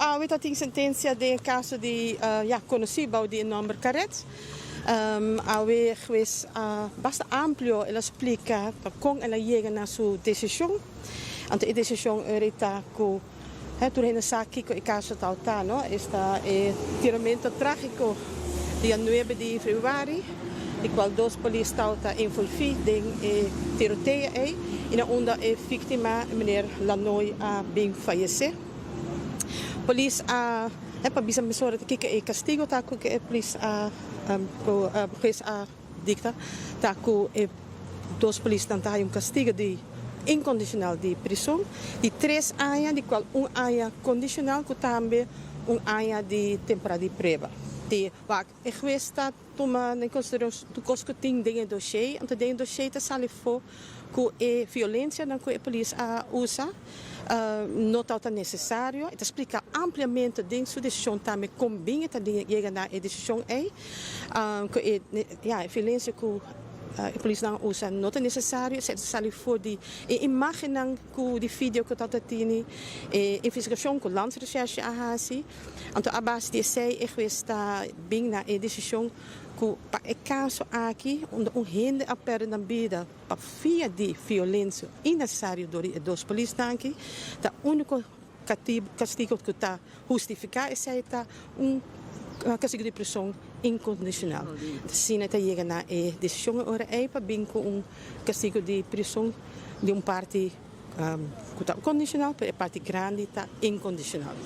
Avete tem sentença de caso de conhecido de nombre Carets. Ave geweest basta amplio ela explica com ela chega na sua decisão. Ante a decisão era que turno na aqui com o caso tal no está tiramento trágico dia 9 de fevereiro, de qual dois polícias estão envolvidos em tiroteio e na onda a vítima meneer Lanoy bem faleceu. Polícia para bisa mesura que é castigo tá que é polícia dicta tá que dois polícias têm castigo de incondicional de prisão de 3 anos, de qual ano condicional que também ano de temporada de prova. De wat ik geweest staat toen men in consideratie toekomst ting dingen dossier en te dingen dossier te sali voor que violência na que a polícia usa não está necessário. Ele explica ampliamente dentro da decisão também como bem está chegando na decisão que a violência que a polícia não usa não é necessário. Se sali voor die imagem que de vídeo que está tendo investigação que landsrecherche ahasi. Então a base de sei está bem na decisão que para o caso aqui onde rende a perda vida para via de violência innecessário dos polícias aqui, tá único castigo que está justificado é castigo de prisão incondicional. Assim até chega na decisão ora para bem com castigo de prisão de parte que está condicional para a parte grande está incondicional.